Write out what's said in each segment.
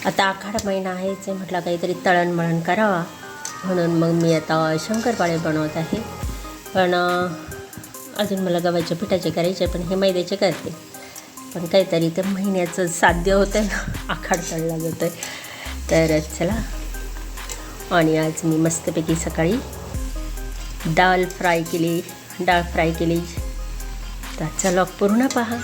आता आखाड महिना आहेच आहे, म्हटलं काहीतरी तळणमळण करावा म्हणून मग मी आता शंकरपाळे बनवत आहे. पण अजून मला गव्हाच्या पिठाचे करायचे, पण हे मैद्याचे करते. पण काहीतरी तर महिन्याचं साध्य होतं आहे, आखाड तळला जातं आहे. तर चला. आणि आज मी मस्तपैकी सकाळी डाळ फ्राय केली. त्याचा व्लॉग पूर्ण पहा.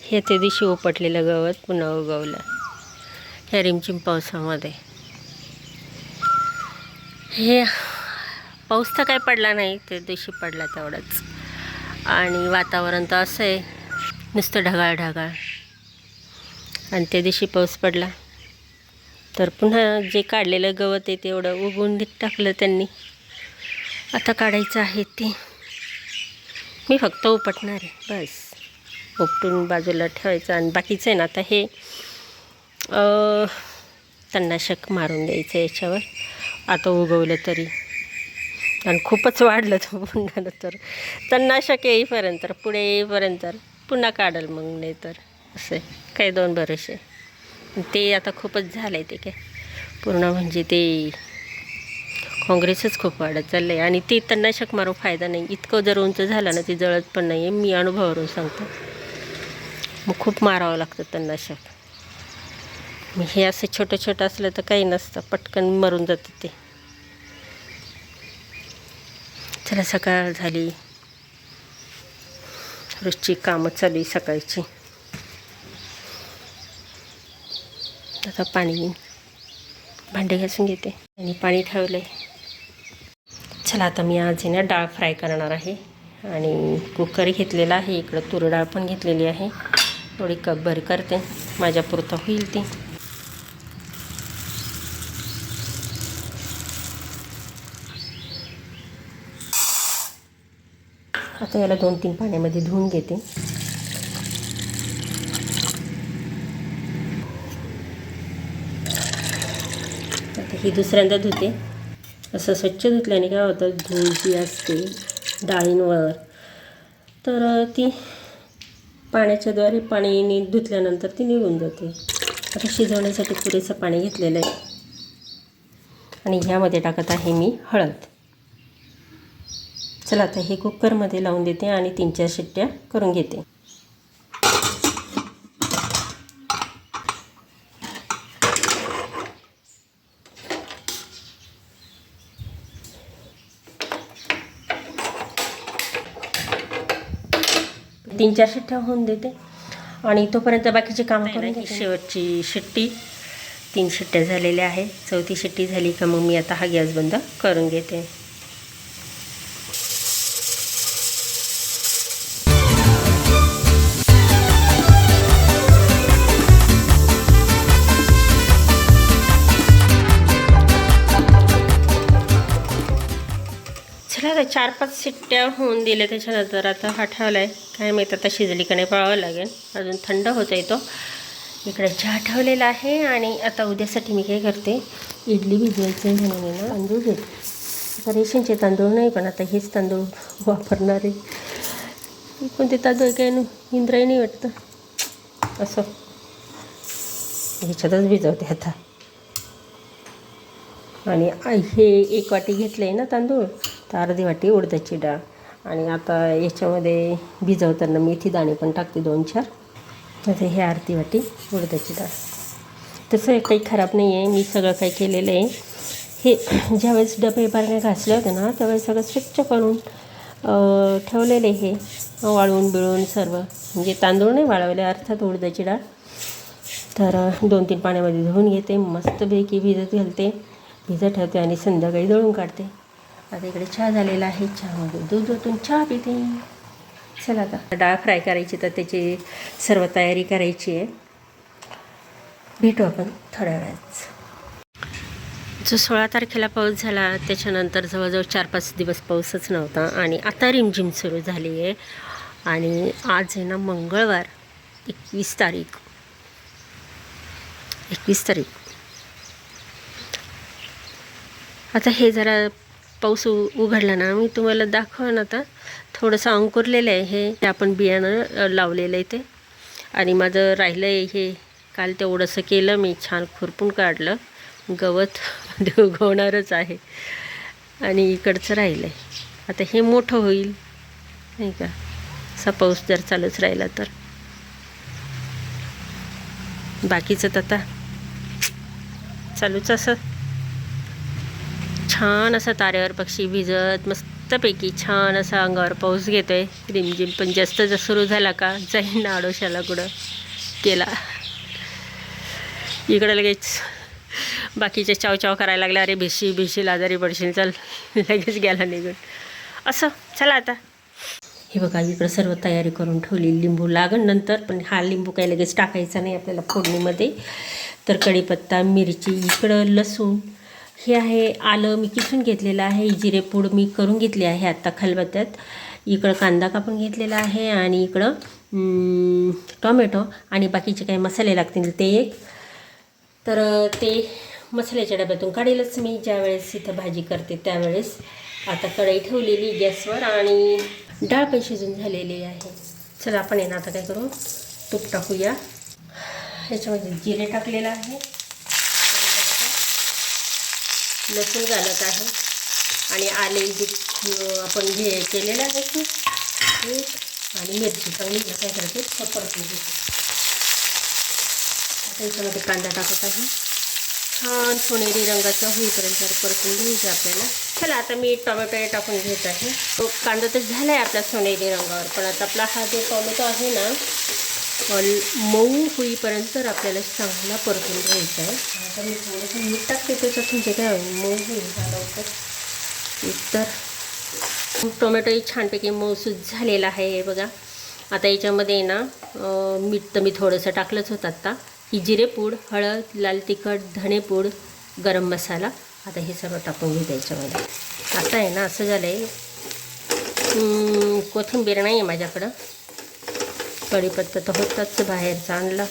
हे त्या दिवशी उपटलेलं गवत पुन्हा उगवलं ह्या रिमझिम पावसामध्ये. हे पाऊस तर काय पडला नाही, त्या दिवशी पडला तेवढाच. आणि वातावरण तर असं आहे नुसतं ढगाळ. आणि त्या दिवशी पाऊस पडला तर पुन्हा जे काढलेलं गवत आहे तेवढं उगवून टाकलं त्यांनी. आता काढायचं आहे ते. मी फक्त उपटणार आहे बस. उपटून बाजूला ठेवायचं आणि बाकीचं आहे ना, आता हे तणनाशक मारून द्यायचं याच्यावर. आता उगवलं तरी आणि खूपच वाढलं तर पुन्हा तर तणनाशक येईपर्यंत, पुढे येईपर्यंत पुन्हा काढल मग. नाही तर असं काही दोन भरोसे. ते आता खूपच झालं आहे ते काय पूर्ण, म्हणजे ते काँग्रेसच खूप वाढत चाललं आहे. आणि ते तणनाशक मारून फायदा नाही. इतकं जर उंच झालं ना, ते जळत पण नाही आहे. मी अनुभवावरून सांगतो. मग खूप मारावं लागतं तणनाशक. मग हे असं छोटं असलं तर काही नसतं, पटकन मरून जातं ते. चला, सकाळ झाली. रोजची कामं चालू आहे सकाळची. आता भांडे घासून घेते आणि पाणी ठेवलं आहे. चला, आता मी आज आहे ना डाळ फ्राय करणार आहे. आणि कुकर घेतलेला आहे. इकडं तूर डाळ पण घेतलेली आहे. थोडी कपभर करते, माझ्यापुरतं होईल ती. आता याला 2-3 पाण्यामध्ये धुवून घेते. आता ही दुसऱ्यांदा धुते. असं स्वच्छ धुतल्याने काय होतं, धूळ जी असते डाळींवर तर ती पाण्याच्याद्वारे पाण्याने धुतल्यानंतर ती निघून जाते. आता शिजवण्यासाठी पुरेसं पाणी घेतलेलं आहे. आणि ह्यामध्ये टाकत आहे मी हळद. चला, आता हे कुकरमध्ये लावून देते आणि 3-4 शिट्ट्या करून घेते. तीन 4 शिट्ट्या होऊन देते आणि तोपर्यंत बाकीचे कामं करून घेते. शेवटची शिट्टी, 3 शिट्ट्या झालेल्या आहेत. 4थी शिट्टी झाली का मग मी आता हा गॅस बंद करून घेते. चला, आता 4-5 शिट्ट्या होऊन दिल्या. त्याच्यानंतर आता हा ठेवला आहे. काय माहीत आता शिजली का नाही, पाहावं लागेल. अजून थंड होता येतो. इकडे चहा ठेवलेला आहे. आणि आता उद्यासाठी मी काय करते, इडली भिजवायचे म्हणून ना तांदूळ घेते. आता रेशनचे तांदूळ नाही, पण आता हेच तांदूळ वापरणार आहे. कोणते तांदूळ काय इंद्रायणी नाही वाटतं. असं ह्याच्यातच भिजवते आता. आणि हे 1 वाटी घेतलं आहे ना तांदूळ, तर अर्धी वाटी उडदाची डाळ. आणि आता याच्यामध्ये भिजवताना मेथी दाणे पण टाकते 2-4. आता हे अर्धी वाटी उडदाची डाळ. तसं काही खराब नाही आहे. मी सगळं काय केलेलं आहे, हे ज्यावेळेस डबे बारण्या घासल्या होत्या ना, त्यावेळेस सगळं स्वच्छ करून ठेवलेले. हे वाळवून बिळवून सर्व, म्हणजे तांदूळ नाही वाळवले, अर्थात उडदाची डाळ. तर 2-3 पाण्यामध्ये धुवून घेते, मस्तपैकी भिजत ठेवते आणि संध्याकाळी दळून काढते. आता इकडे चहा झालेला आहे. चहामध्ये दूध ओतून चहा पिते. चला आता डाळ फ्राय करायची, तर त्याची सर्व तयारी करायची आहे. भेटू आपण थोड्या वेळात. जो 16 तारखेला पाऊस झाला त्याच्यानंतर जवळजवळ 4-5 दिवस पाऊसच नव्हता आणि आता रिमझिम सुरू झाली आहे. आणि आज आहे ना मंगळवार 21 तारीख. आता हे जरा पाऊस उघडला ना, मी तुम्हाला दाखवेन. आता थोडंसं अंकुरलेलं आहे हे आपण बियाणं लावलेलं आहे ते. आणि माझं राहिलं आहे हे, काल तेवढंसं केलं मी, छान खुरपून काढलं. गवत उगवणारच आहे आणि इकडचं राहिलं आहे. आता हे मोठं होईल नाही का, असा पाऊस जर चालूच राहिला तर. बाकीचं तर आता चालूच. असं छान असं तारेवर पक्षी भिजत मस्तपैकी छान असा अंगावर पाऊस घेतोय रिमझिम. पण जास्त जर सुरू झाला का जाईन ना आडोशाला कुठं केला. इकडं लगेच बाकीचे चाव करायला लागले, अरे भिशील आजारी पडशील, चल, लगेच गेला निघून असं. चला आता हे बघा, इकडं सर्व तयारी करून ठेवली. लिंबू लागण नंतर, पण हा लिंबू काही लगेच टाकायचा नाही आपल्याला फोडणीमध्ये. तर कढीपत्ता, मिरची, इकडं लसूण हे आहे, आलं मी किसून घेतलेलं आहे, जिरेपूड मी करून घेतली आहे आत्ता खलबत्त्यात. इकडं कांदा कापून घेतलेला आहे आणि इकडं टोमॅटो आणि बाकीचे काही मसाले लागतील ते एक. तर ते मसाल्याच्या डब्यातून काढेलच मी ज्यावेळेस इथं भाजी करते त्यावेळेस. आता कढई ठेवलेली गॅसवर आणि डाळ पण शिजून झालेली आहे. चला आपण आहे ना आता काय करू, तूप टाकूया. ह्याच्यामध्ये जिरे टाकलेलं आहे, लसूण घालत आहे आणि आले जे आपण केलेलं आहे ते आणि मिरची चांगली काय करते परतून घेते. आता याच्यामध्ये कांदा टाकत आहे, छान सोनेरी रंगाचा होईपर्यंत परतून घ्यायचं आपल्याला. चला आता मी टोमॅटो टाकून घेत आहे. तो कांदा तर झाला आहे आपला सोनेरी रंगावर, पण आता आपला हा जो टोमॅटो आहे ना मऊ होईपर्यंत आपल्याला चांगला परतून घ्यायचा आहे. आता मी थोडंसं मीठ टाकते त्याच्यात, म्हणजे काय होईल मऊ होईल झाला होतं. तर टोमॅटोही छानपैकी मऊसूद झालेला आहे हे बघा. आता याच्यामध्ये ना मीठ तर मी थोडंसं टाकलंच होतं आत्ता. ही जिरेपूड, हळद, लाल तिखट, धणेपूड, गरम मसाला, आता हे सगळं टाकून घेऊ त्याच्यामध्ये. आता आहे ना असं झालं आहे, कोथिंबीर नाही आहे माझ्याकडं. कढीपत्ता तर होताच बाहेरचा आणला.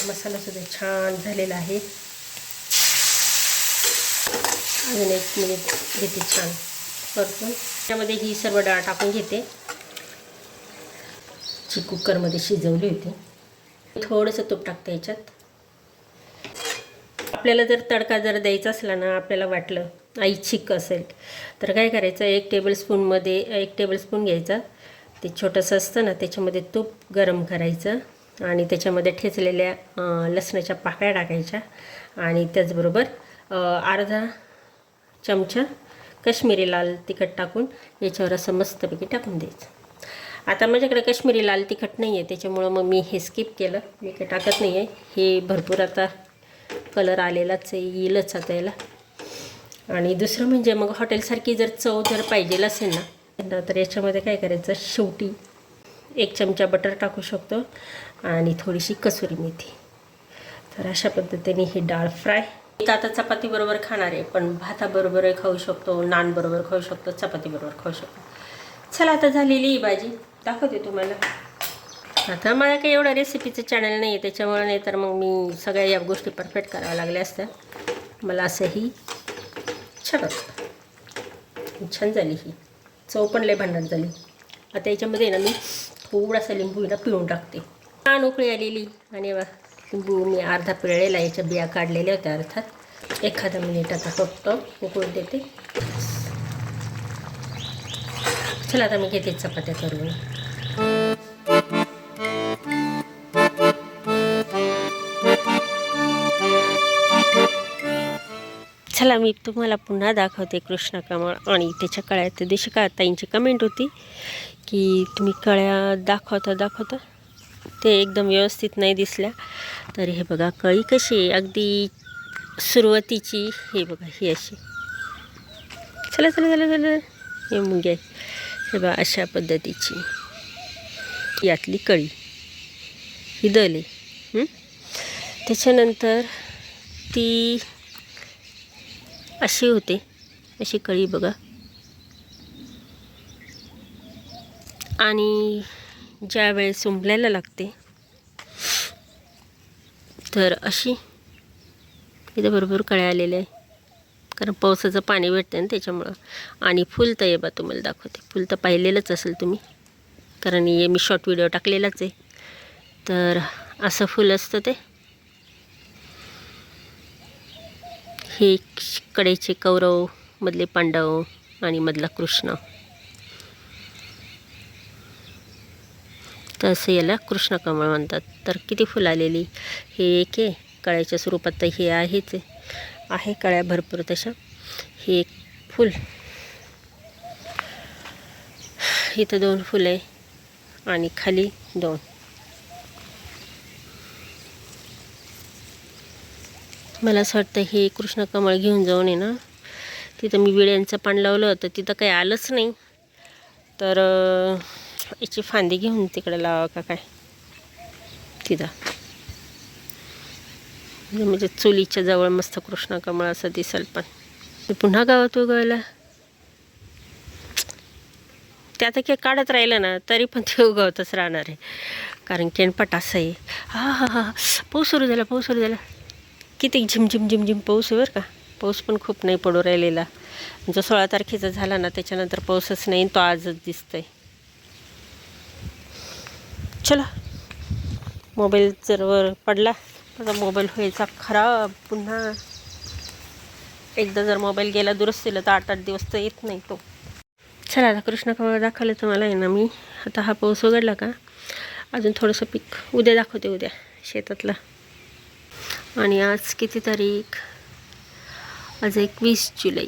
मसालासुद्धा छान झालेला आहे. अजून 1 मिनिट घेते छान परतून. त्यामध्ये ही सर्व डाळ टाकून घेते जी कुकरमध्ये शिजवली होती. थोडंसं तूप टाकते याच्यात. आपल्याला जर तडका जर द्यायचा असला ना, आपल्याला वाटलं ऐच्छिक असेल तर काय करायचं, 1 टेबलस्पून घ्यायचा, ते छोटंसं असतं ना त्याच्यामध्ये तूप गरम करायचं आणि त्याच्यामध्ये ठेचलेल्या लसणाच्या पाकळ्या टाकायच्या आणि त्याचबरोबर अर्धा चमचा काश्मीरी लाल तिखट टाकून याच्यावर असं मस्तपैकी टाकून द्यायचं. आता माझ्याकडे काश्मीरी लाल तिखट नाही आहे त्याच्यामुळं मग मी हे स्किप केलं, मी काही टाकत नाही आहे. हे भरपूर आता कलर आलेलाच आहे, येईलच आता याला. आणि दुसरं म्हणजे मग हॉटेलसारखी जर चव जर पाहिजे असेल ना तर याच्यामध्ये काय करायचं, शेवटी 1 चमचा बटर टाकू शकतो आणि थोडीशी कसुरी मेथी. तर अशा पद्धतीने ही डाळ फ्राय आता चपातीबरोबर खाणार आहे, पण भाताबरोबरही खाऊ शकतो, नानबरोबर खाऊ शकतो, चपातीबरोबर खाऊ शकतो. चला आता झालेली ही भाजी दाखवते तुम्हाला. आता मला काही एवढं रेसिपीचं चॅनल नाही आहे त्याच्यामुळे, नाही तर मग मी सगळ्या या गोष्टी परफेक्ट कराव्या लागल्या असत्या. मला असंही छान झाली ही चव पण लय भांडण झाली. आता याच्यामध्ये ना मी थोडासा लिंबू ना पिळून टाकते. छान उकळी आलेली आणि लिंबू मी अर्धा पिळलेला, याच्या बिया काढलेल्या होत्या अर्थात. 1 मिनिट आता फक्त उकळून देते. चला आता मी घेते चपात्या करून. चला मी तुम्हाला पुन्हा दाखवते कृष्ण कमळ आणि त्याच्या कळ्या. त्या दिवशी का ताईंची कमेंट होती की तुम्ही कळ्या दाखवता ते एकदम व्यवस्थित नाही दिसल्या. तर हे बघा कळी कशी आहे अगदी सुरुवातीची. हे बघा ही अशी, चला हे मुंग्या, हे बघा अशा पद्धतीची. यातली कळी ही दले. त्याच्यानंतर ती अशी होते, अशी कळी बघा. आणि ज्या वेळेस उंबलायला लागते तर अशी इथं भरपूर कळ्या आलेल्या आहे, कारण पावसाचं पाणी भेटतं ना त्याच्यामुळं. आणि फुल तर ये बा तुम्हाला दाखवते. फुल तर पाहिलेलंच असेल तुम्ही, कारण हे मी शॉर्ट व्हिडिओ टाकलेलाच आहे. तर असं फुल असतं ते. हे कडेचे कौरव, मधले पांडव आणि मधला कृष्ण. तर असं याला कृष्ण कमळ म्हणतात. तर किती फुलं आलेली. हे एक आहे कळ्याच्या स्वरूपात, तर हे आहेच आहे कळ्या भरपूर तशा. हे एक फुल, इथं 2 फुलं आहे आणि खाली 2. मला असं वाटतं हे कृष्ण कमळ घेऊन जाऊन आहे ना, तिथं मी विड्यांचं पान लावलं होतं, तिथं काही आलंच नाही. तर याची फांदी घेऊन तिकडे लावा का काय तिथं, म्हणजे चुलीच्या जवळ मस्त कृष्ण कमळ असं दिसेल. पण ते पुन्हा गावात उगवायला ते आता काही काढत राहिलं ना तरी पण ते उगवतच राहणार आहे, कारण केणपट असं आहे. हा हा हा, पाऊस सुरू झाला, पाऊस सुरू झाला. किती झिमझिम झिमझिम पाऊस आहे बरं का. पाऊस पण खूप नाही पडू राहिलेला. जो 16 तारखेचा झाला ना त्याच्यानंतर पाऊसच नाही, तो आजच दिसतोय. चला, मोबाईल जर वर पडला तर मोबाईल व्हायचा खराब पुन्हा. एकदा जर मोबाईल गेला दुरुस्तीला तर 8-8 दिवस तर येत नाही तो. चला, आता कृष्ण कमळ दाखवलं तुम्हाला आहे ना मी. आता हा पाऊस उघडला का अजून थोडंसं पीक उद्या दाखवते, उद्या शेतातलं. आणि आज किती तारीख, आज 21 जुलै.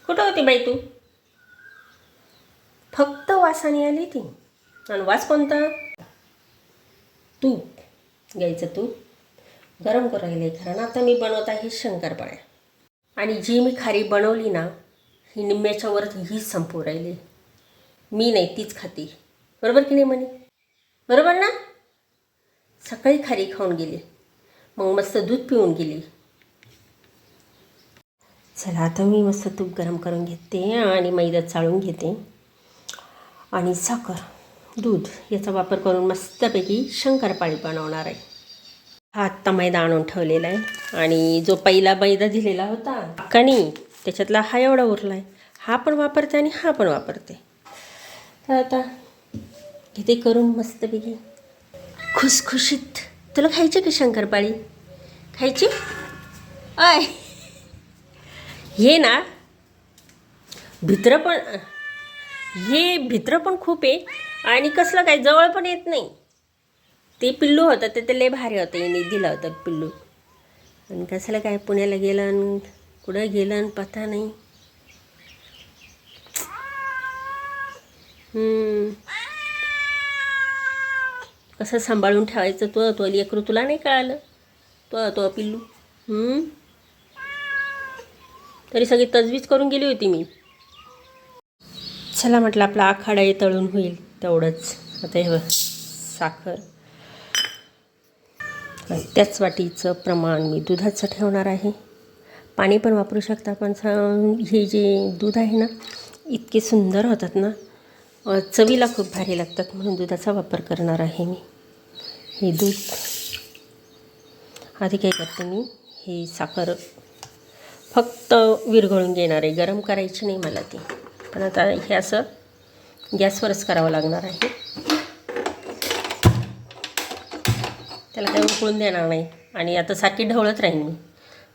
कुठं होती बाई तू? फक्त वासाने आली ती. आणि वास कोणता? तूप घ्यायचं. तूप गरम करून राहिले, कारण आता मी बनवत आहे शंकरपाळ्या. आणि जी मी खारी बनवली ना ही निम्म्याच्या वर हीच संपू राहिली. मी नाही, तीच खाती. बरोबर की नाही म्हणे? बरोबर ना? सकाळी खारी खाऊन गेली, मग मस्त दूध पिऊन गेली. चला, आता मी मस्त तूप गरम करून घेते आणि मैदा चाळून घेते आणि साखर, दूध याचा वापर करून मस्तपैकी शंकरपाळी बनवणार आहे. हा आत्ता मैदा आणून ठेवलेला आहे आणि जो पहिला मैदा दिलेला होता कणी त्याच्यातला हा एवढा उरला आहे. हा पण वापरते आणि हा पण वापरते. तर आता घेते करून मस्तपैकी खुसखुशीत. तुला खायची का शंकरपाळी? खायची? आय हे ना भित्र पण, हे भित्र पण खूप आहे आणि कसलं काय जवळ पण येत नाही. ते पिल्लू होतं ते लय भारी होतं, यांनी दिलं होतं पिल्लू. आणि कसलं काय पुण्याला गेलं आणि कुठं गेलं आणि पत्ता नाही. कसं सांभाळून ठेवायचं तो लेकरू, तुला नाही कळालं? तो पिल्लू. तरी सगळी तजवीज करून गेली होती मी. चला म्हटलं आपला आखाडाही तळून होईल तेवढंच. आता हे साखर, त्याच वाटीचं प्रमाण मी दुधाचं ठेवणार आहे. पाणी पण वापरू शकता, पण हे जे दूध आहे ना इतके सुंदर होतात ना, चवीला खूप भारी लागतात, म्हणून दुधाचा वापर करणार आहे मी. हे दूध आधी काय करते मी, हे साखर फक्त विरघळून घेणार आहे, गरम करायची नाही मला ती. पण आता हे असं गॅसवरच करावं लागणार आहे, त्याला काही उकळून देणार नाही. आणि आता सारखी ढवळत राहीन मी.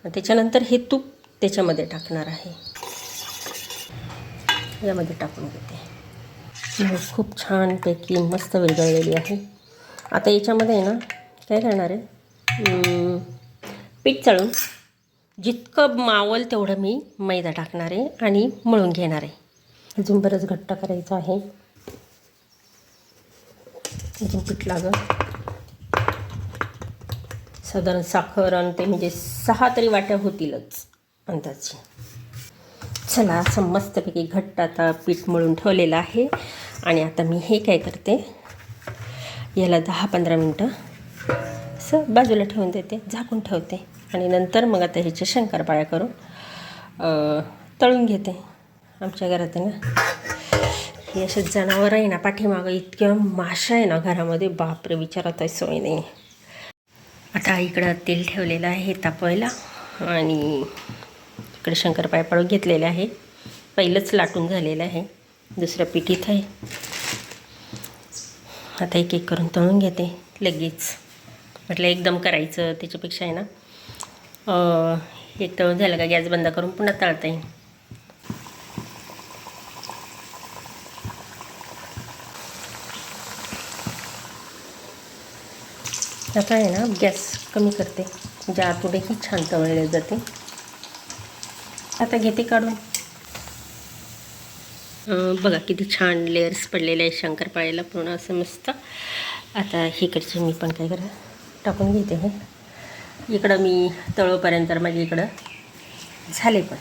त्याच्यानंतर हे तूप त्याच्यामध्ये टाकणार आहे, यामध्ये टाकून घेते. खूप छानपैकी मस्त विरघळलेली आहे. आता याच्यामध्ये आहे ना काय करणार आहे, पीठ चाळून जितकं मावल तेवढं मी मैदा टाकणार आहे आणि मळून घेणार आहे. अजून बरंच घट्ट करायचं आहे, अजून पीठ लागेल. साधारण साखर आणि ते म्हणजे 6 तरी वाट्या होतीलच अंदाजे. चला, असं मस्तपैकी घट्ट आता पीठ मळून ठेवलेलं आहे आणि आता मी हे काय करते, याला 10-15 मिनटं असं बाजूला ठेवून देते, झाकून ठेवते आणि नंतर मग आता ह्याच्या शंकरपाळ्या करून तळून घेते. आमच्या घरात आहे ना हे असे जनावर आहे ना, पाठीमागं इतक्या माशा आहे ना घरामध्ये, बापरे विचारात सोय नाही. आता इकडं तेल ठेवलेलं आहे तापवायला आणि इकडे शंकरपाळ्या पळून घेतलेले आहे. पहिलंच लाटून झालेलं आहे, दुसरं पीठ इथं आहे. आता एक एक करून तळून घेते लगेच. म्हटलं एकदम करायचं त्याच्यापेक्षा आहे ना एक तळून झालं का गॅस बंद करून पुन्हा तळता येईल. आता आहे ना गॅस कमी करते, म्हणजे आतूनही छान तळले जाते. आता घेते काढून. बघा किती छान लेयर्स पडलेले आहे शंकरपाळ्याला, पूर्ण असं मस्त. आता इकडचे मी पण काय करा टाकून घेते. हे इकडं मी तळोपर्यंत माझ्या इकडं झाले पण.